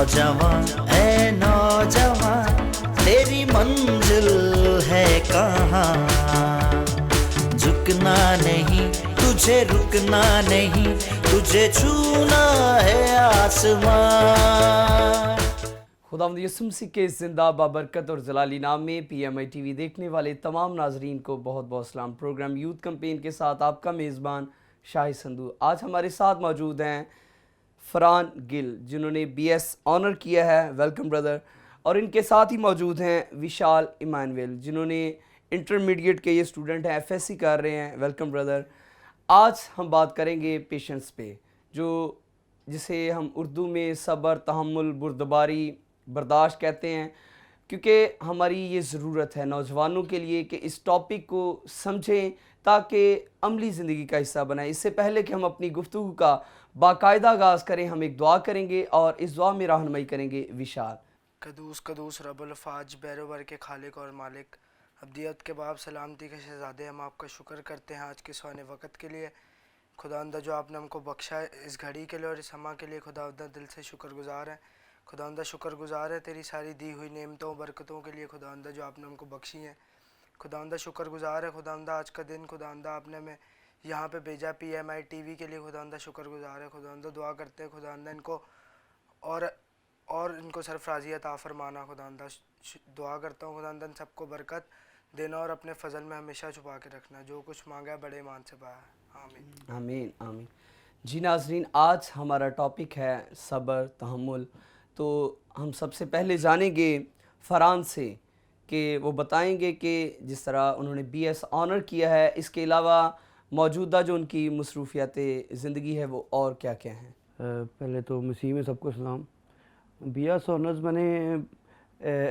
नौजवान है नौजवान, तेरी मंजिल है कहाँ। झुकना नहीं तुझे, रुकना नहीं तुझे, छूना है आसमान। खुदावंद यसु मसीह के जिंदा बाबरकत और जलाली नाम में PMI TV देखने वाले तमाम नाजरीन को बहुत बहुत सलाम। प्रोग्राम यूथ कैंपेन के साथ आपका मेज़बान शाहिद संधू। आज हमारे साथ मौजूद हैं फरहान गिल, जिन्होंने BS ऑनर किया है, वेलकम ब्रदर। और इनके साथ ही मौजूद हैं विशाल इमानुएल, जिन्होंने इंटरमीडिएट के ये स्टूडेंट हैं, FSC कर रहे हैं, वेलकम ब्रदर। आज हम बात करेंगे पेशेंस पे, जिसे हम उर्दू में सब्र, तहम्मुल, बुर्दबारी, बर्दाश्त कहते हैं, क्योंकि हमारी ये ज़रूरत है नौजवानों के लिए कि इस टॉपिक को समझें ताकि अमली ज़िंदगी का हिस्सा बनाएं। इससे पहले कि हम अपनी गुफ्तगू का बाकायदा आगाज़ करें, हम एक दुआ करेंगे और इस दुआ में रहनुमाई करेंगे विशाल। कदूस कदूस रब्बुल फाज बैरोबर के खालिक और मालिक, अब्दियत के बाप, सलामती के शहज़ादे, हम आपका शुक्र करते हैं आज के सोने वक़्त के लिए। खुदावंदा जो आपने हमको बख्शा है इस घड़ी के लिए और इस समा के लिए, खुदावंदा दिल से शुक्रगुज़ार है। खुदावंदा शुक्रगुज़ार है तेरी सारी दी हुई नेमतों बरकतों के लिए, खुदावंदा जो आपने हमको बख्शी हैं। खुदावंदा शुक्रगुज़ार है। खुदावंदा आज का दिन खुदावंदा आपने हमें यहाँ पे भेजा PMI TV के लिए, खुदावंदा शुक्रगुज़ार है। खुदावंदा दुआ करते हैं खुदावंदा इनको और इनको सरफराजी अता फरमाना। खुदावंदा दुआ करता हूँ खुदावंदा इन सबको बरकत देना और अपने फजल में हमेशा छुपा के रखना। जो कुछ मांगा है बड़े ईमान से पाया है। आमीन आमीन आमीन। जी नाज़रीन, आज हमारा टॉपिक है सब्र, तहम्मुल। तो हम सबसे पहले जानेंगे फरहान से कि वो बताएंगे कि जिस तरह उन्होंने BS ऑनर किया है, इसके अलावा मौजूदा जो उनकी मसरूफियात ज़िंदगी है वो और क्या क्या हैं। पहले तो मसीह में सबको सलाम। BS ऑनर्स मैंने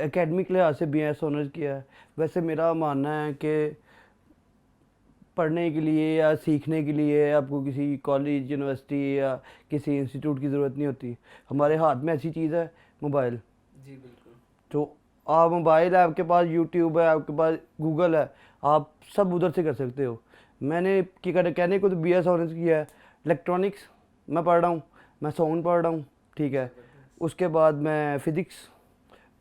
एकेडमिक लिहाज से BS ऑनर्स किया है। वैसे मेरा मानना है कि पढ़ने के लिए या सीखने के लिए आपको किसी कॉलेज, यूनिवर्सिटी या किसी इंस्टीट्यूट की ज़रूरत नहीं होती। हमारे हाथ में ऐसी चीज़ है मोबाइल। जी बिल्कुल। तो आप मोबाइल है, आपके पास यूट्यूब है, आपके पास गूगल है, आप सब उधर से कर सकते हो। मैंने कहने को तो BS ऑनर्स किया है। इलेक्ट्रॉनिक्स मैं पढ़ रहा हूँ, मैं साउंड पढ़ रहा हूँ, ठीक है। उसके बाद मैं फ़िज़िक्स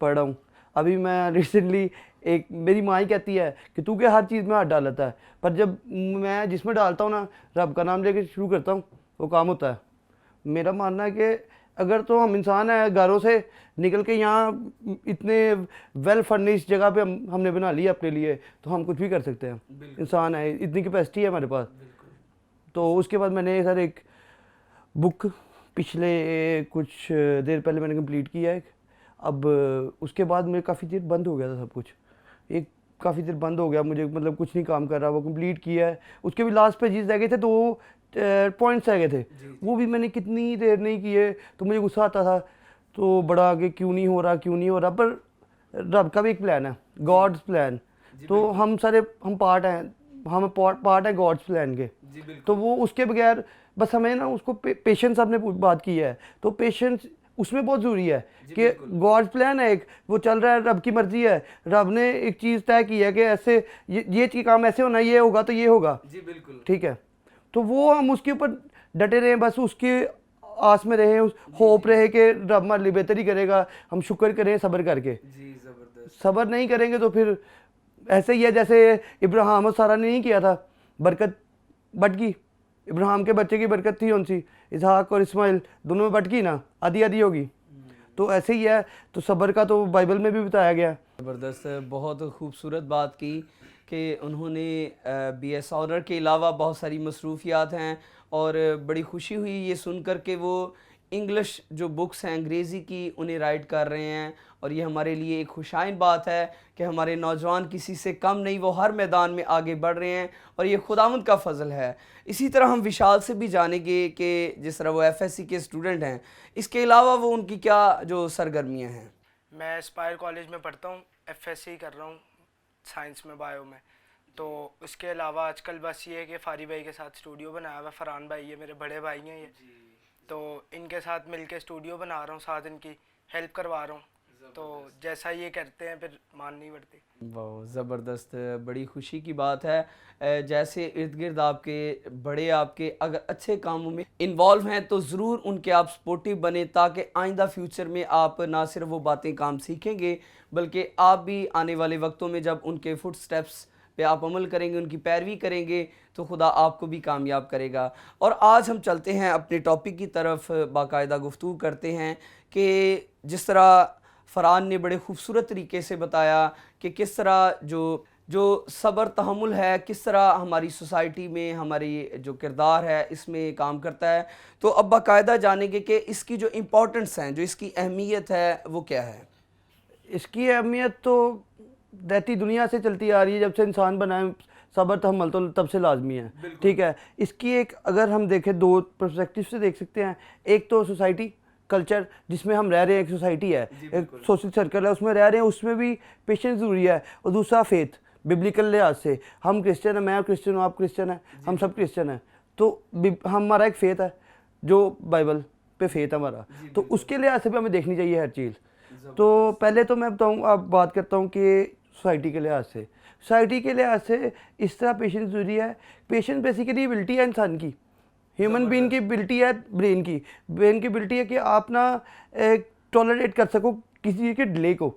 पढ़ रहा हूँ। अभी मैं रिसेंटली एक मेरी माँ ही कहती है कि तू क्या हर चीज़ में हाथ डालता है, पर जब मैं जिसमें डालता हूँ ना, रब का नाम लेके शुरू करता हूँ, वो काम होता है। मेरा मानना है कि अगर तो हम इंसान हैं, घरों से निकल के यहाँ इतने वेल फर्निश्ड जगह पे हमने बना लिया अपने लिए, तो हम कुछ भी कर सकते हैं। इंसान है, इतनी कैपेसिटी है हमारे पास। तो उसके बाद मैंने सर एक बुक पिछले कुछ देर पहले मैंने कंप्लीट किया है। अब उसके बाद मेरे काफ़ी देर बंद हो गया था सब कुछ, एक काफ़ी देर बंद हो गया मुझे, मतलब कुछ नहीं काम कर रहा। वो कंप्लीट किया है। उसके भी लास्ट पेजेस रह गए थे, 2 पॉइंट्स रह गए थे, वो भी मैंने कितनी देर नहीं किए, तो मुझे गुस्सा आता था। तो बड़ा आगे क्यों नहीं हो रहा, पर रब का भी एक प्लान है, गॉड्स प्लान। तो हम पार्ट हैं, हम पार्ट है गॉड्स प्लान के। तो वो उसके बगैर बस हमें ना उसको पेशेंस, आपने बात की है, तो पेशेंस उसमें बहुत ज़रूरी है कि गॉड्स प्लान है एक, वो चल रहा है, रब की मर्जी है। रब ने एक चीज़ तय की है कि ऐसे ये चीज़ काम ऐसे होना, ये होगा तो ये होगा। जी बिल्कुल, ठीक है। तो वो हम उसके ऊपर डटे रहें, बस उसकी आस में रहें, उस होप रहे कि रब हमारे लिए बेहतर ही करेगा। हम शुक्र करें सब्र करके। जी ज़बरदस्त। सब्र नहीं करेंगे तो फिर ऐसे ही है जैसे इब्राहिम और सारा ने नहीं किया था, बरकत बट गई। इब्राहिम के बच्चे की बरकत थी, उनसी इसहाक और इस्माइल दोनों में बट गई ना, आधी आधी होगी। तो ऐसे ही है। तो सब्र का तो बाइबल में भी बताया गया। ज़बरदस्त, बहुत खूबसूरत बात की कि उन्होंने BS ऑनर के अलावा बहुत सारी मसरूफियात हैं, और बड़ी खुशी हुई ये सुनकर के वो इंग्लिश जो बुक्स हैं अंग्रेज़ी की, उन्हें राइट कर रहे हैं। और ये हमारे लिए एक खुशाइन बात है कि हमारे नौजवान किसी से कम नहीं, वो हर मैदान में आगे बढ़ रहे हैं, और ये खुदावंद का फ़ज़ल है। इसी तरह हम विशाल से भी जानेंगे कि जिस तरह वो FSC के स्टूडेंट हैं, इसके अलावा वो उनकी क्या जो सरगर्मियाँ हैं। मैं एस्पायर कॉलेज में पढ़ता हूँ, FSC कर रहा हूँ साइंस में, बायो में। तो उसके अलावा आजकल बस ये है कि फारी भाई के साथ स्टूडियो बनाया हुआ। फरहान भाई ये मेरे बड़े भाई हैं ये, तो इनके साथ मिलके स्टूडियो बना रहा हूँ, साथ इनकी हेल्प करवा रहा हूँ। तो जैसा ये करते हैं फिर माननी पड़ती। वाह, ज़बरदस्त, बड़ी खुशी की बात है। जैसे इर्द गिर्द आपके बड़े आपके अगर अच्छे कामों में इन्वॉल्व हैं तो ज़रूर उनके आप सपोर्टिव बने, ताकि आइंदा फ्यूचर में आप ना सिर्फ वो बातें काम सीखेंगे, बल्कि आप भी आने वाले वक्तों में जब उनके फुट स्टेप्स पे आप अमल करेंगे, उनकी पैरवी करेंगे, तो खुदा आपको भी कामयाब करेगा। और आज हम चलते हैं अपने टॉपिक की तरफ, बाकायदा गुफ्तगू करते हैं कि जिस तरह फ़रहान ने बड़े खूबसूरत तरीके से बताया कि किस तरह जो जो सब्र तहम्मुल है, किस तरह हमारी सोसाइटी में हमारी जो किरदार है इसमें काम करता है। तो अब बाकायदा जानेंगे कि इसकी जो इम्पोर्टेंस हैं, जो इसकी अहमियत है, वो क्या है। इसकी अहमियत तो रहती दुनिया से चलती आ रही है, जब से इंसान बना है सब्र तहम्मुल तो तब से लाजमी है, ठीक है। इसकी एक अगर हम देखें दो पर्सपेक्टिव से देख सकते हैं। एक तो सोसाइटी कल्चर जिसमें हम रह रहे हैं, एक सोसाइटी है, एक सोशल सर्कल है, उसमें रह रहे हैं, उसमें भी पेशेंस ज़रूरी है। और दूसरा फेथ, बिब्लिकल लिहाज से हम क्रिश्चियन हैं, मैं क्रिश्चियन हूँ, आप क्रिश्चियन हैं, हम सब क्रिश्चियन हैं, तो हमारा एक फेथ है जो बाइबल पे फेथ है हमारा, तो उसके लिहाज से भी हमें देखनी चाहिए हर चीज़। तो पहले तो मैं बताऊँ, अब बात करता हूँ कि सोसाइटी के लिहाज से, सोसाइटी के लिहाज से इस तरह पेशेंस ज़रूरी है। पेशेंस बेसिकली एबिलिटी है इंसान की, ह्यूमन बीइंग की एबिलिटी है, ब्रेन की एबिलिटी है कि आप ना टॉलरेट कर सको किसी चीज़ के डिले को,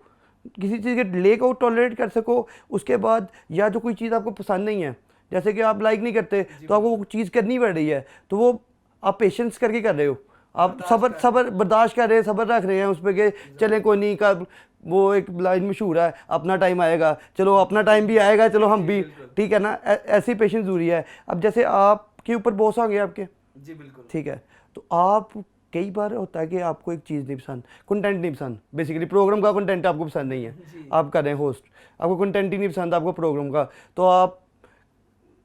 किसी चीज़ के डिले को टॉलरेट कर सको। उसके बाद या जो कोई चीज़ आपको पसंद नहीं है, जैसे कि आप लाइक नहीं करते तो आपको वो चीज़ करनी पड़ रही है, तो वो आप पेशेंस करके कर रहे हो, आप सब्र बर्दाश्त कर रहे हैं, सब्र रख रहे हैं उस पर कि चले कोई नहीं का। वो एक लाइन मशहूर है, अपना टाइम आएगा, चलो अपना टाइम भी आएगा, चलो हम भी, ठीक है ना। ऐसी पेशेंस ज़रूरी है। अब जैसे आपके ऊपर बॉस आ गए आपके, जी बिल्कुल, ठीक है, तो आप कई बार होता है कि आपको एक चीज़ नहीं पसंद, कंटेंट नहीं पसंद, बेसिकली प्रोग्राम का कंटेंट आपको पसंद नहीं है, आप कर रहे हैं होस्ट, आपको कंटेंट ही नहीं पसंद आपको प्रोग्राम का, तो आप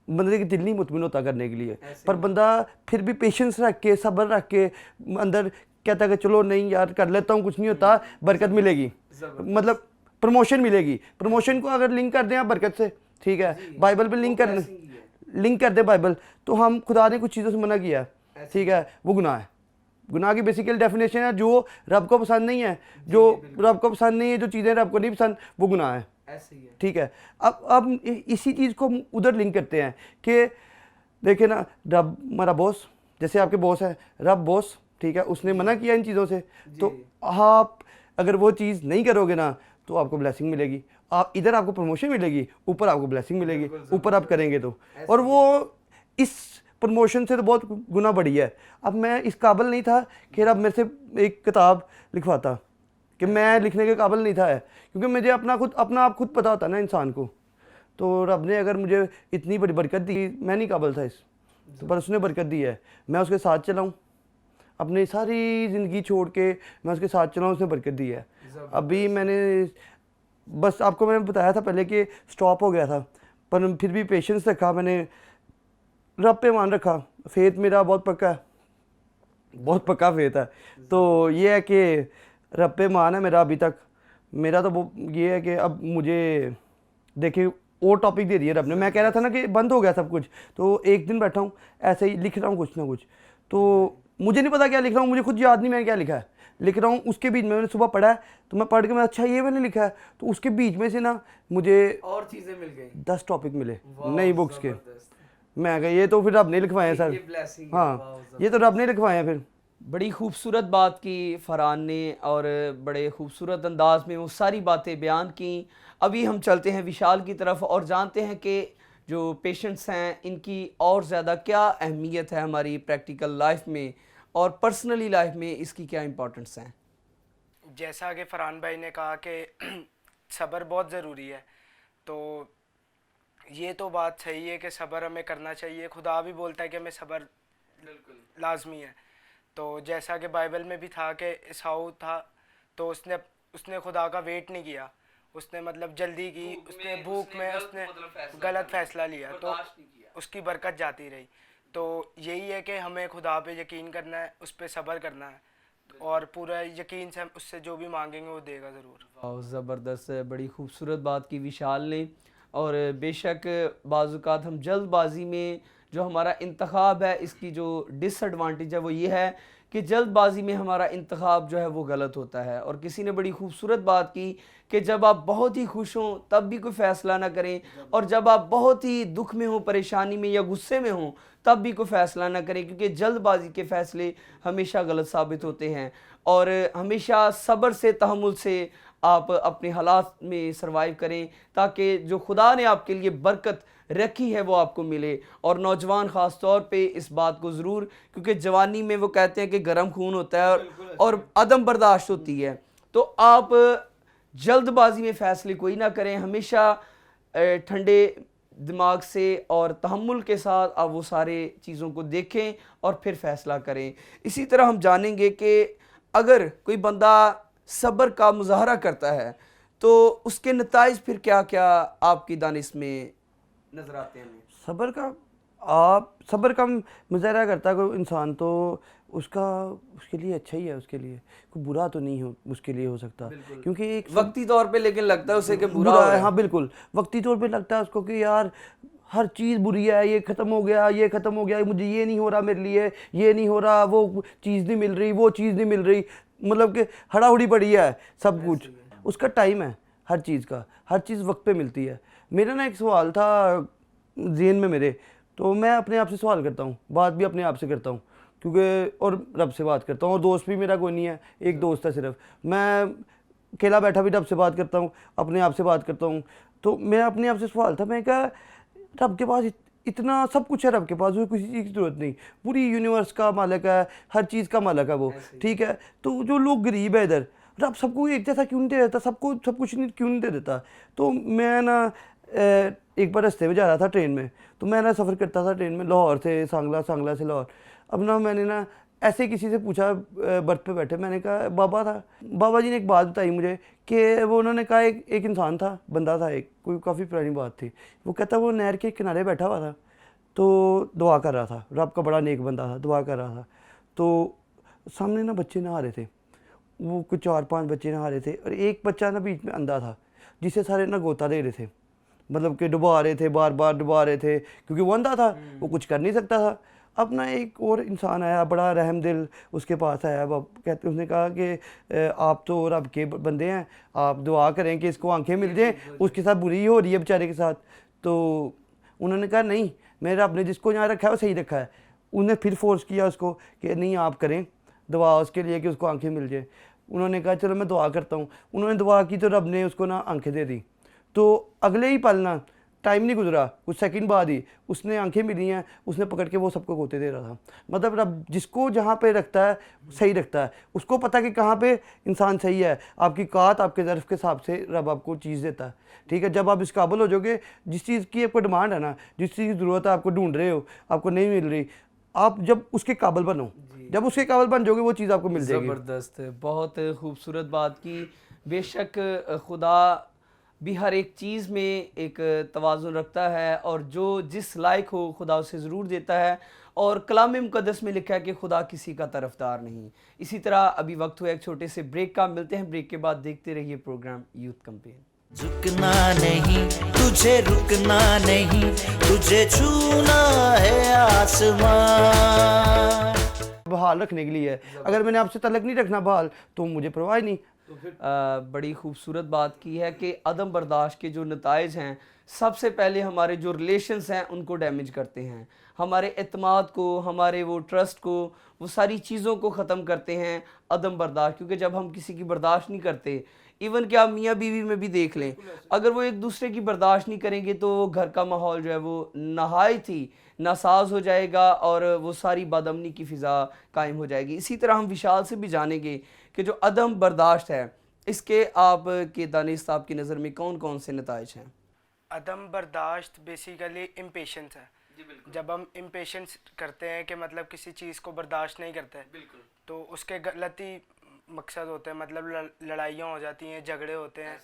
बंदे की दिल नहीं मुतमिन होता करने के लिए, पर बंदा फिर भी पेशेंस रख के, सब्र रख के अंदर कहता है कि चलो नहीं यार कर लेता हूँ, कुछ नहीं होता, बरकत मिलेगी, मतलब प्रमोशन मिलेगी। प्रमोशन को अगर लिंक कर दें आप बरकत से, ठीक है, बाइबल पे लिंक कर दे बाइबल, तो हम खुदा ने कुछ चीज़ों से मना किया, ठीक है, वो गुनाह है। गुनाह की बेसिकल डेफिनेशन है जो रब को पसंद नहीं है, जो रब को पसंद नहीं है, जो चीज़ें रब को नहीं पसंद, वो गुनाह है, ठीक है। अब इसी चीज़ को हम उधर लिंक करते हैं कि देखिए ना, रब हमारा बॉस, जैसे आपके बॉस है, रब बॉस, ठीक है, उसने मना किया इन चीज़ों से, तो आप अगर वो चीज़ नहीं करोगे ना तो आपको ब्लेसिंग मिलेगी, आप इधर आपको प्रमोशन मिलेगी, ऊपर आपको ब्लेसिंग मिलेगी, ऊपर आप करेंगे तो, और वो इस प्रमोशन से तो बहुत गुना बढ़ी है। अब मैं इस काबिल नहीं था कि अब मेरे से एक किताब लिखवाता, कि मैं लिखने के काबिल नहीं था है, क्योंकि मुझे अपना आप खुद पता होता है ना इंसान को। तो रब ने अगर मुझे इतनी बड़ी बरकत दी, मैं नहीं काबिल था इस, तो पर उसने बरकत दी है, मैं उसके साथ चलाऊँ, अपनी सारी ज़िंदगी छोड़ के मैं उसके साथ चलाऊँ, उसने बरकत दी है। अभी मैंने बस आपको मैंने बताया था पहले कि स्टॉप हो गया था, पर फिर भी पेशेंस रखा, मैंने रब पे मान रखा, फेथ मेरा बहुत पक्का है, बहुत पक्का फेथ है। तो ये है कि रब पे मान है मेरा अभी तक। मेरा तो वो ये है कि अब मुझे देखिए और टॉपिक दे दिया रब ने, मैं कह रहा था ना कि बंद हो गया सब कुछ, तो एक दिन बैठा हूँ ऐसे ही लिख रहा हूँ कुछ ना कुछ, तो मुझे नहीं पता क्या लिख रहा हूँ, मुझे खुद याद नहीं मैंने क्या लिखा है, लिख रहा हूँ। उसके बीच में मैंने सुबह पढ़ा है, तो मैं पढ़ के मैं अच्छा ये मैंने लिखा है, तो उसके बीच में से ना मुझे और चीज़ें मिल गई, 10 टॉपिक मिले नई बुक्स के। मैं कहा ये तो फिर रब ने लिखवाए हैं सर, हाँ ये तो रब ने लिखवाए हैं। फिर बड़ी खूबसूरत बात की फ़रहान ने, और बड़े खूबसूरत अंदाज में वो सारी बातें बयान की। अभी हम चलते हैं विशाल की तरफ और जानते हैं कि जो पेशेंट्स हैं इनकी और ज़्यादा क्या अहमियत है हमारी प्रैक्टिकल लाइफ में, और पर्सनली लाइफ में इसकी क्या इंपॉर्टेंस है। जैसा कि फ़रहान भाई ने कहा कि सब्र बहुत ज़रूरी है, तो ये तो बात सही है कि सब्र हमें करना चाहिए। खुदा भी बोलता है कि हमें सब्र लाजमी है। तो जैसा कि बाइबल में भी था कि ईसाऊ था, तो उसने खुदा का वेट नहीं किया, उसने मतलब जल्दी की, उसने भूख में उसने गलत फैसला लिया, तो उसकी बरकत जाती रही। तो यही है कि हमें खुदा पे यकीन करना है, उस पर सब्र करना है, और पूरा यकीन से हम उससे जो भी मांगेंगे वो देगा ज़रूर। वाह, ज़बरदस्त, बड़ी खूबसूरत बात की विशाल ने। और बेशक बाज़ औक़ात हम जल्दबाजी में जो हमारा इंतखाब है इसकी जो डिसएडवांटेज है वो ये है कि जल्दबाजी में हमारा इंतखाब जो है वो गलत होता है। और किसी ने बड़ी खूबसूरत बात की कि जब आप बहुत ही खुश हों तब भी कोई फ़ैसला ना करें, और जब आप बहुत ही दुख में हों, परेशानी में या गुस्से में हों तब भी कोई फ़ैसला ना करें, क्योंकि जल्दबाजी के फ़ैसले हमेशा गलत साबित होते हैं। और हमेशा सब्र से, तहम्मुल से आप अपने हालात में सर्वाइव करें, ताकि जो खुदा ने आपके लिए बरकत रखी है वो आपको मिले। और नौजवान ख़ास तौर पे इस बात को ज़रूर, क्योंकि जवानी में वो कहते हैं कि गर्म खून होता है और अदम बर्दाश्त होती है, तो आप जल्दबाजी में फ़ैसले कोई ना करें। हमेशा ठंडे दिमाग से और तहम्मुल के साथ आप वो सारे चीज़ों को देखें और फिर फ़ैसला करें। इसी तरह हम जानेंगे कि अगर कोई बंदा सब्र का मुज़ाहरा करता है तो उसके नताइज फिर क्या क्या आपकी दानिश में नज़र आते हैं हमें? सब्र का मुजाहरा करता है कोई इंसान तो उसके लिए अच्छा ही है, उसके लिए कोई बुरा तो नहीं हो उसके लिए हो सकता, क्योंकि एक वक्ती तौर पे लेकिन लगता है उसे कि बुरा हो बुरा रहा है। है। हाँ बिल्कुल, वक्ती तौर पे लगता है उसको कि यार हर चीज़ बुरी है, ये ख़त्म हो गया, ये ख़त्म हो गया, मुझे ये नहीं हो रहा, मेरे लिए ये नहीं हो रहा, वो चीज़ नहीं मिल रही, वो चीज़ नहीं मिल रही, मतलब कि हड़ाहुड़ी पड़ी है सब कुछ। उसका टाइम है हर चीज़ का, हर चीज़ वक्त पे मिलती है। मेरा ना एक सवाल था ज़हन में मेरे, तो मैं अपने आप से सवाल करता हूँ, बात भी अपने आप से करता हूँ, क्योंकि और रब से बात करता हूँ, और दोस्त भी मेरा कोई नहीं है, एक दोस्त है सिर्फ। मैं अकेला बैठा भी रब से बात करता हूँ, अपने आप से बात करता हूँ। तो मैं अपने आप से सवाल था, मैं कहा रब के पास इतना सब कुछ है, रब के पास वो किसी चीज़ की ज़रूरत नहीं, पूरी यूनिवर्स का मालिक है, हर चीज़ का मालिक है वो, ठीक है। तो जो लोग गरीब है इधर, रब सबको एक जैसा क्यों नहीं दे देता, सबको सब कुछ नहीं क्यों नहीं दे देता। तो मैं ना एक बार रास्ते में जा रहा था ट्रेन में, तो मैं ना सफ़र करता था ट्रेन में लाहौर से सांगला, सांगला से लाहौर। अब ना मैंने ना ऐसे किसी से पूछा बर्थ पे बैठे, मैंने कहा बाबा था, बाबा जी ने एक बात बताई मुझे कि वो उन्होंने कहा एक इंसान था, बंदा था एक, कोई काफ़ी पुरानी बात थी, वो कहता वो नहर के किनारे बैठा हुआ था, तो दुआ कर रहा था, रब का बड़ा नेक बंदा था, दुआ कर रहा था। तो सामने ना बच्चे नहा रहे थे, वो कुछ 4-5 बच्चे नहा रहे थे, और एक बच्चा ना बीच में अंधा था, जिसे सारे ना गोता दे रहे थे, मतलब कि डुबा रहे थे, बार बार डुबा रहे थे, क्योंकि वो अंधा था, वो कुछ कर नहीं सकता था। अब ना एक और इंसान आया, बड़ा रहम दिल, उसके पास आया, अब कहते उसने कहा कि आप तो रब के बंदे हैं, आप दुआ करें कि इसको आंखें मिल जाएं, उसके साथ बुरी हो रही है बेचारे के साथ। तो उन्होंने कहा नहीं, मेरे रब ने जिसको यहाँ रखा है वो सही रखा है। उन्हें फिर फोर्स किया उसको कि नहीं आप करें दुआ उसके लिए कि उसको आंखें मिल जाए। उन्होंने कहा चलो मैं दुआ करता हूँ, उन्होंने दुआ की तो रब ने उसको ना आंखें दे दी। तो अगले ही पल ना, टाइम नहीं गुजरा, कुछ सेकंड बाद ही उसने आंखें मिली हैं, उसने पकड़ के वो सबको गोते दे रहा था। मतलब रब जिसको जहाँ पे रखता है सही रखता है, उसको पता कि कहाँ पे इंसान सही है, आपकी कात आपके ज़र्फ़ के हिसाब से रब आपको चीज़ देता है, ठीक है। जब आप इस काबिल हो जाओगे, जिस चीज़ की आपको डिमांड है ना, जिस चीज़ की ज़रूरत है, आपको ढूंढ रहे हो, आपको नहीं मिल रही, आप जब उसके काबिल बनो, जब उसके काबिल बन जाओगे वो चीज़ आपको मिल जाएगी। ज़बरदस्त, बहुत खूबसूरत बात की। बेशक खुदा भी हर एक चीज़ में एक तवाज़ुन रखता है, और जो जिस लायक हो खुदा उसे ज़रूर देता है, और कलाम मुक़द्दस में लिखा है कि खुदा किसी का तरफदार नहीं। इसी तरह अभी वक्त हुआ एक छोटे से ब्रेक का, मिलते हैं ब्रेक के बाद, देखते रहिए प्रोग्राम यूथ कैंपेन। झुकना नहीं, तुझे रुकना नहीं, तुझे छूना है आसमान। बहाल रखने के लिए है, अगर मैंने आपसे तलक नहीं रखना बहाल तो मुझे परवाह नहीं। तो फिर बड़ी खूबसूरत बात की है कि अदम बर्दाश्त के जो नताइज हैं, सबसे पहले हमारे जो रिलेशंस हैं उनको डैमेज करते हैं, हमारे एतमाद को, हमारे वो ट्रस्ट को, वो सारी चीज़ों को ख़त्म करते हैं अदम बर्दाश्त। क्योंकि जब हम किसी की बर्दाश्त नहीं करते, इवन कि आप मियाँ बीवी में भी देख लें, अगर वो एक दूसरे की बर्दाश्त नहीं करेंगे तो घर का माहौल जो है वो नहायत ही नासाज हो जाएगा, और वो सारी बदअमनी की फ़िज़ा कायम हो जाएगी। इसी तरह हम विशाल से भी जानेंगे कि जो अदम बर्दाश्त है, इसके आप के दानिश साहब की नज़र में कौन कौन से नताइज हैं? अदम बर्दाश्त बेसिकली इम्पेशेंस है। जब हम इम्पेशेंस करते हैं कि मतलब किसी चीज़ को बर्दाश्त नहीं करते, तो उसके गलती मकसद होते हैं, मतलब लड़ाइयाँ हो जाती हैं, झगड़े होते हैं।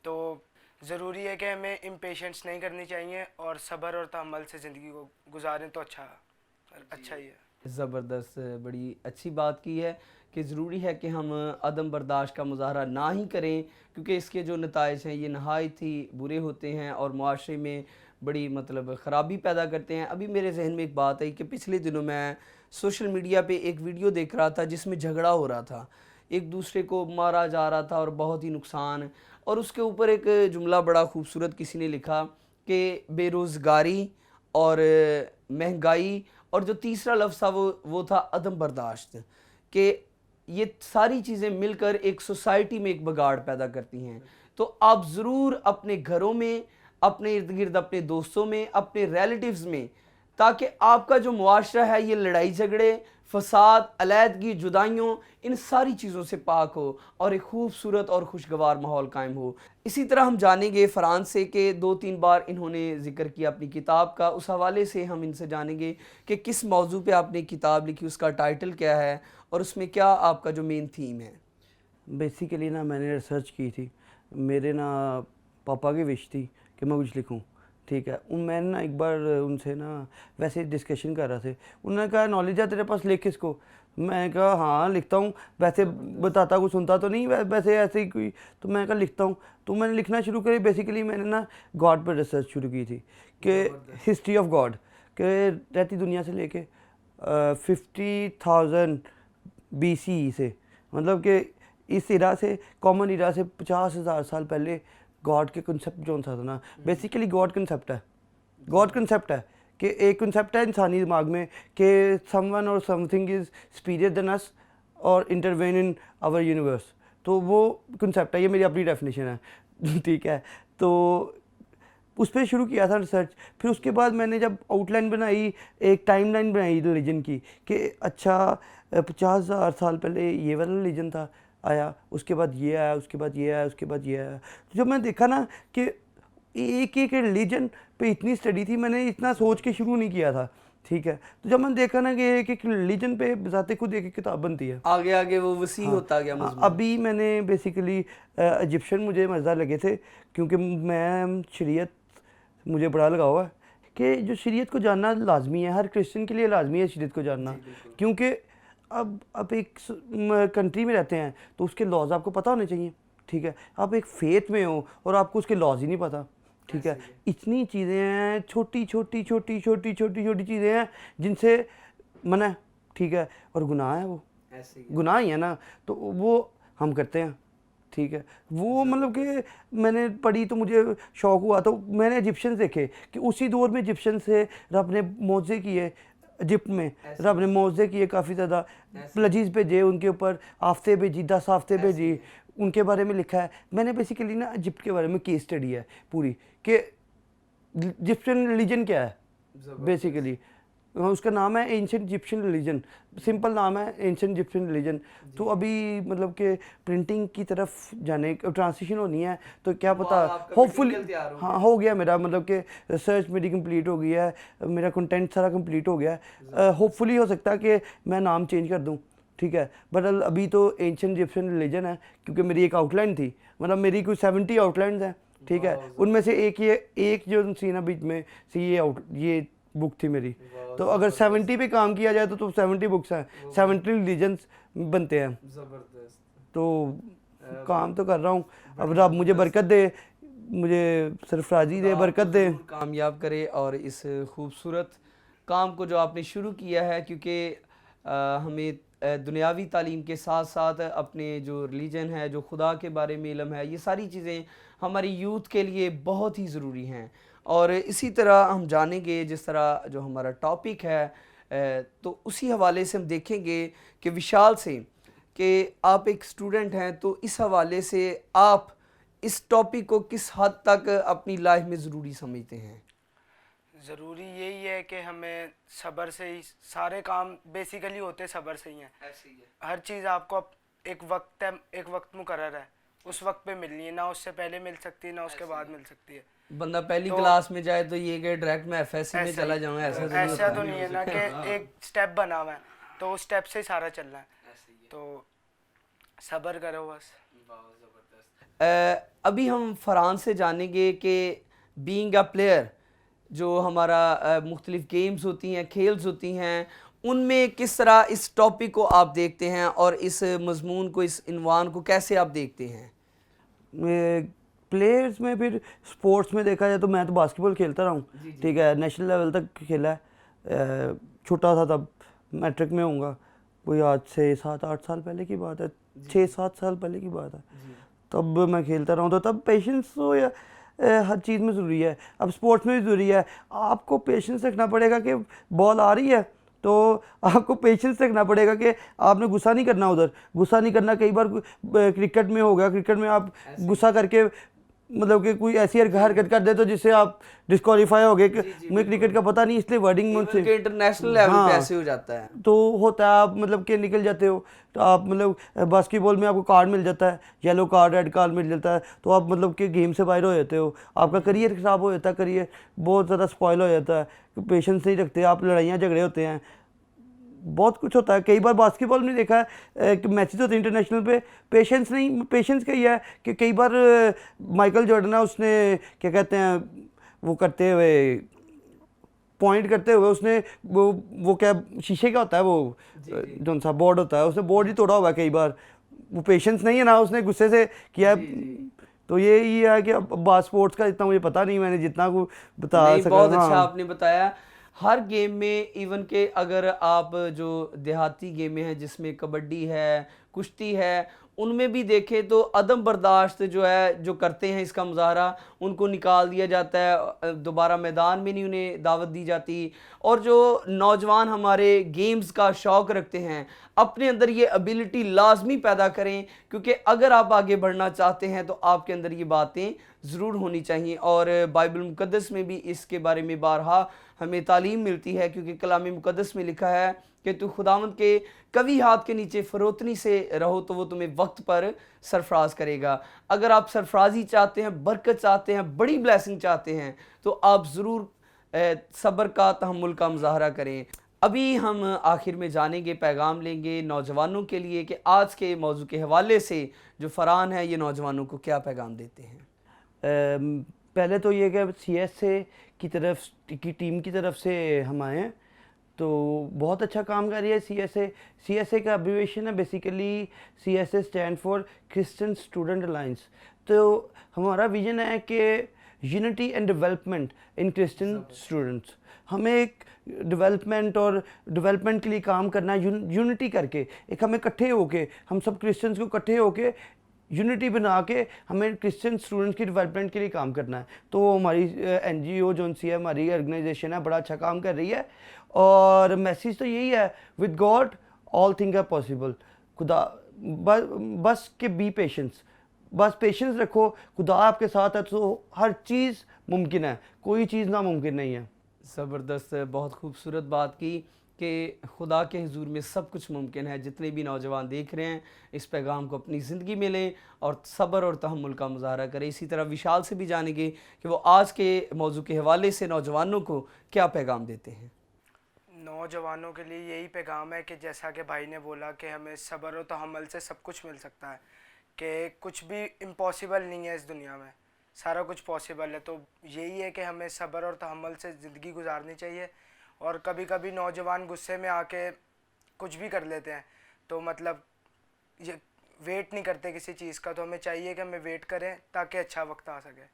तो ज़रूरी है कि हमें इम्पेशेंस नहीं करनी चाहिए, और सब्र और तहम्मुल से ज़िंदगी को गुजारें तो अच्छा ही है। ज़बरदस्त, बड़ी अच्छी बात की है कि ज़रूरी है कि हम अदम बर्दाश्त का मुज़ाहरा ना ही करें, क्योंकि इसके जो नताइज हैं ये नहायत ही बुरे होते हैं, और मुआशरे में बड़ी मतलब ख़राबी पैदा करते हैं। अभी मेरे जहन में एक बात आई कि पिछले दिनों मैं सोशल मीडिया पे एक वीडियो देख रहा था जिसमें झगड़ा हो रहा था, एक दूसरे को मारा जा रहा था और बहुत ही नुकसान, और उसके ऊपर एक जुमला बड़ा खूबसूरत किसी ने लिखा कि बेरोज़गारी और महंगाई, और जो तीसरा लफ्ज़ था वो था अदम बर्दाश्त, कि ये सारी चीज़ें मिलकर एक सोसाइटी में एक बिगाड़ पैदा करती हैं। तो आप ज़रूर अपने घरों में, अपने इर्द गिर्द, अपने दोस्तों में, अपने रिलेटिव्स में, ताकि आपका जो मुआशरा है ये लड़ाई झगड़े, फसाद, अलैदगी, जुदाइयों, इन सारी चीज़ों से पाक हो और एक खूबसूरत और खुशगवार माहौल कायम हो। इसी तरह हम जानेंगे फ्रांस से कि 2-3 बार इन्होंने ज़िक्र किया अपनी किताब का, उस हवाले से हम इनसे जानेंगे कि किस मौजू पे आपने किताब लिखी, उसका टाइटल क्या है और उसमें क्या आपका जो मेन थीम है। बेसिकली ना मैंने रिसर्च की थी, मेरे ना पापा की विश थी कि मैं कुछ लिखूं, ठीक है। मैंने ना एक बार उनसे ना वैसे डिस्कशन कर रहा थे, उन्होंने कहा नॉलेज है तेरे पास, लिख इसको। मैं कहा हाँ लिखता हूँ, वैसे बताता कुछ सुनता तो नहीं, वैसे ऐसे ही कोई, तो मैं कहा लिखता हूँ। तो मैंने लिखना शुरू करी। बेसिकली मैंने ना गॉड पर रिसर्च शुरू की थी कि हिस्ट्री ऑफ गॉड, कि रहती दुनिया से लेके 50,000 BC से, मतलब कि इस इरा से, कॉमन इरा से 50,000 साल पहले गॉड के कंसेप्ट जो था ना, बेसिकली गॉड कंसेप्ट है, गॉड कंसेप्ट है कि एक कंसेप्ट है इंसानी दिमाग में कि समवन और something is superior than us और इंटरवेन इन आवर यूनिवर्स। तो वो कंसेप्ट है, ये मेरी अपनी डेफिनेशन है ठीक है। तो उस पर शुरू किया था रिसर्च। फिर उसके बाद मैंने जब आउटलाइन बनाई, एक टाइमलाइन बनाई रिलीजन की कि अच्छा 50,000 साल पहले ये वाला रिलीजन था आया, उसके बाद ये आया, उसके बाद ये आया, उसके बाद ये आया। तो जब मैं देखा ना कि एक एक रिलीजन पे इतनी स्टडी थी, मैंने इतना सोच के शुरू नहीं किया था, ठीक है। तो जब मैंने देखा ना कि एक एक रिलीजन पे बजाते खुद एक एक किताब बनती है, आगे आगे वो वसी होता गया मज़मून। अभी मैंने बेसिकली इजिप्शियन मुझे मज़ेदार लगे थे, क्योंकि मैं शरीयत मुझे बड़ा लगा हुआ है कि जो शरीयत को जानना लाजमी है, हर क्रिश्चियन के लिए लाजमी है शरीयत को जानना, क्योंकि अब एक कंट्री में रहते हैं तो उसके लॉज आपको पता होने चाहिए, ठीक है। आप एक फेथ में हो और आपको उसके लॉज ही नहीं पता, ठीक है। इतनी चीज़ें हैं, छोटी छोटी छोटी छोटी छोटी छोटी चीज़ें हैं जिनसे मना है, ठीक है, और गुनाह है, वो गुनाह ही है ना, तो वो हम करते हैं, ठीक है। वो मतलब कि मैंने पढ़ी तो मुझे शौक़ हुआ, तो मैंने इजिप्शियंस देखे कि उसी दौर में इजिप्शियन से रब ने मौजे किए, इजिप्ट में रब ने मौजे किए काफ़ी ज़्यादा, प्लजीज भेजे उनके ऊपर, आफते भेजी, 10 आफते भेजी, उनके बारे में लिखा है। मैंने बेसिकली ना इजिप्ट के बारे में केस स्टडी है पूरी कि इजिप्शियन रिलीजन क्या है। बेसिकली उसका नाम है एंशिएंट इजिप्शियन रिलीजन, सिंपल नाम है एंशिएंट इजिप्शियन रिलीजन। तो अभी मतलब कि प्रिंटिंग की तरफ जाने, ट्रांसलेशन होनी है, तो क्या पता होपफुली, हाँ हो गया मेरा, मतलब कि रिसर्च मेरी कंप्लीट हो गई है, मेरा कंटेंट सारा कंप्लीट हो गया है। होपफुली हो सकता है कि मैं नाम चेंज कर दूँ, ठीक है। बट अभी तो एंशिएंट इजिप्शियन रिलीजन है, क्योंकि मेरी एक आउटलाइन थी, मतलब मेरी कुछ 70 आउटलाइंस हैं, ठीक है। उनमें से एक जो सी ना बीच में से ये बुक थी मेरी, तो अगर 70 पे काम किया जाए तो 70 बुक्स हैं, 70 रिलीजन्स बनते हैं। ज़बरदस्त। तो काम तो कर रहा हूँ, अब रब मुझे बरकत दे, मुझे सरफराजी दे, बरकत दे, कामयाब करे और इस खूबसूरत काम को जो आपने शुरू किया है, क्योंकि हमें दुनियावी तालीम के साथ साथ अपने जो रिलीजन है, जो खुदा के बारे में इल्म है, ये सारी चीज़ें हमारी यूथ के लिए बहुत ही ज़रूरी हैं। और इसी तरह हम जानेंगे, जिस तरह जो हमारा टॉपिक है, तो उसी हवाले से हम देखेंगे कि विशाल से, कि आप एक स्टूडेंट हैं, तो इस हवाले से आप इस टॉपिक को किस हद तक अपनी लाइफ में ज़रूरी समझते हैं। ज़रूरी यही है कि हमें सब्र से ही सारे काम बेसिकली होते सब्र से ही हैं। ऐसे ही है। हर चीज़ आपको एक वक्त है, एक वक्त मुकर्रर है, उस वक्त पे मिलनी है, ना उससे पहले मिल सकती है ना उसके बाद मिल सकती है। बंदा पहली क्लास में जाए तो ये कि डायरेक्ट मैं एफएससी में चला जाऊँ, ऐसा तो नहीं है ना कि एक स्टेप बना हुआ है तो उस स्टेप से ही सारा चलना है, तो सब्र करो बस। अभी हम फ्रांस से जानेंगे कि बीइंग अ प्लेयर, जो हमारा मुख्तलिफ गेम्स होती हैं, खेल्स होती हैं, उनमें किस तरह इस टॉपिक को आप देखते हैं और इस मजमून को, इस इन्वान को कैसे आप देखते हैं। प्लेयर्स में फिर स्पोर्ट्स में देखा जाए तो मैं तो बास्केटबॉल खेलता रहा हूँ, ठीक है, नेशनल लेवल तक खेला है। छोटा था तब, मैट्रिक में होऊंगा, कोई आज से 7-8 साल पहले की बात है, 6-7 साल पहले की बात है, तब मैं खेलता रहा हूँ। तो तब पेशेंस तो या हर चीज़ में ज़रूरी है, अब स्पोर्ट्स में भी ज़रूरी है। आपको पेशेंस रखना पड़ेगा कि बॉल आ रही है तो आपको पेशेंस रखना पड़ेगा कि आपने गुस्सा नहीं करना, उधर गुस्सा नहीं करना। कई बार क्रिकेट में हो गया, क्रिकेट में आप गुस्सा करके मतलब कि कोई ऐसी हरकत कर दे तो जिससे आप डिस्क्वालीफाई हो गए। मुझे क्रिकेट का पता नहीं, इसलिए वर्डिंग मुझसे इंटरनेशनल लेवल पे ऐसे हो जाता है तो होता है, आप मतलब कि निकल जाते हो। तो आप मतलब बास्केटबॉल में आपको कार्ड मिल जाता है, येलो कार्ड, रेड कार्ड मिल जाता है, तो आप मतलब कि गेम से बाहर हो जाते हो, आपका करियर ख़राब हो जाता है, करियर बहुत ज़्यादा स्पॉइल हो जाता है। पेशेंस नहीं रखते आप, लड़ाइयाँ झगड़े होते हैं, बहुत कुछ होता है। कई बार बास्केटबॉल में देखा है कि मैचेस होते हैं इंटरनेशनल पे, पेशेंस नहीं, पेशेंस का ही है कि कई बार माइकल जॉर्डन है, उसने क्या कहते हैं वो करते हुए पॉइंट करते हुए उसने वो क्या शीशे का होता है वो जो सा बोर्ड होता है, उसने बोर्ड ही तोड़ा हुआ है कई बार। वो पेशेंस नहीं है ना, उसने गुस्से से किया है। तो ये है कि अब स्पोर्ट्स का इतना मुझे पता नहीं, मैंने जितना को बता सका। बहुत अच्छा आपने बताया। हर गेम में इवन के अगर आप जो देहाती गेमें हैं जिसमें कबड्डी है, कुश्ती है, उनमें भी देखें तो अदम बर्दाश्त जो है जो करते हैं इसका मुजाहरा, उनको निकाल दिया जाता है, दोबारा मैदान में नहीं उन्हें दावत दी जाती। और जो नौजवान हमारे गेम्स का शौक़ रखते हैं, अपने अंदर ये एबिलिटी लाजमी पैदा करें, क्योंकि अगर आप आगे बढ़ना चाहते हैं तो आपके अंदर ये बातें ज़रूर होनी चाहिए। और बाइबल मुक़द्दस में भी इसके बारे में बारहा हमें तालीम मिलती है, क्योंकि कलाम मुक़द्दस में लिखा है कि तू खुदावंद के कभी हाथ के नीचे फ़रोतनी से रहो तो वो तुम्हें वक्त पर सरफराज करेगा। अगर आप सरफराजी चाहते हैं, बरकत चाहते हैं, बड़ी ब्लेसिंग चाहते हैं, तो आप ज़रूर सब्र का, तहम्मुल का मुजाहरा करें। अभी हम आखिर में जानेंगे, पैगाम लेंगे नौजवानों के लिए कि आज के मौजू के हवाले से जो फरहान है ये नौजवानों को क्या पैगाम देते हैं। पहले तो ये कि CSA की तरफ की टीम की तरफ से हम आए हैं, तो बहुत अच्छा काम कर रही है CSA का अब्रीविएशन है basically, CSA stand for Christian student alliance. तो हमारा विजन है कि unity and development in Christian students. हमें एक डेवलपमेंट के लिए काम करना है, यूनिटी करके, एक हमें इकट्ठे होके, हम सब क्रिश्चियंस को इकट्ठे होके यूनिटी बना के हमें क्रिश्चियन स्टूडेंट्स की डेवलपमेंट के लिए काम करना है। तो हमारी NGO जो सी है, हमारी ऑर्गेनाइजेशन है, बड़ा अच्छा काम कर रही है। और मैसेज तो यही है, with God all thing are possible. खुदा बस के बी पेशेंस, बस पेशेंस रखो, खुदा आपके साथ है तो हर चीज़ मुमकिन है, कोई चीज़ नामुमकिन नहीं है। ज़बरदस्त, बहुत खूबसूरत बात की कि खुदा के हुजूर में सब कुछ मुमकिन है। जितने भी नौजवान देख रहे हैं इस पैगाम को अपनी ज़िंदगी में लें और सब्र और तहम्मुल का मुजाहरा करें। इसी तरह विशाल से भी जानेंगे कि वो आज के मौजू के हवाले से नौजवानों को क्या पैगाम देते हैं। नौजवानों के लिए यही पैगाम है कि जैसा कि भाई ने बोला कि हमें सब्र और तहम्मुल से सब कुछ मिल सकता है, कि कुछ भी इम्पॉसिबल नहीं है इस दुनिया में, सारा कुछ पॉसिबल है। तो यही है कि हमें सब्र और तहम्मुल से ज़िंदगी गुजारनी चाहिए। और कभी कभी नौजवान गुस्से में आके कुछ भी कर लेते हैं, तो मतलब ये वेट नहीं करते किसी चीज़ का। तो हमें चाहिए कि हमें वेट करें ताकि अच्छा वक्त आ सके।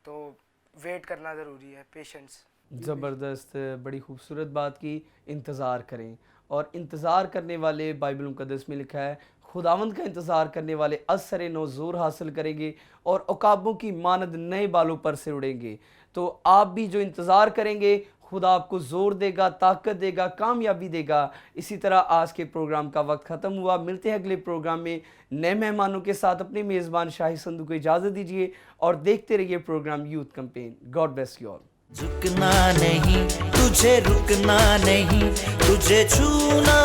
तो वेट करना ज़रूरी है, पेशेंस। ज़बरदस्त, बड़ी खूबसूरत बात की। इंतज़ार करें, और इंतज़ार करने वाले बाइबल मुक़द्दस में लिखा है खुदावंद का इंतज़ार करने वाले असर नो ज़ोर हासिल करेंगे और उकाबों की मानद नए बालों पर से उड़ेंगे। तो आप भी जो इंतज़ार करेंगे, खुदा आपको ज़ोर देगा, ताकत देगा, कामयाबी देगा। इसी तरह आज के प्रोग्राम का वक्त ख़त्म हुआ। मिलते हैं अगले प्रोग्राम में नए मेहमानों के साथ। अपने मेज़बान शाही संधू को इजाज़त दीजिए और देखते रहिए program youth campaign. God bless you all. झुकना नहीं तुझे, रुकना नहीं तुझे, छूना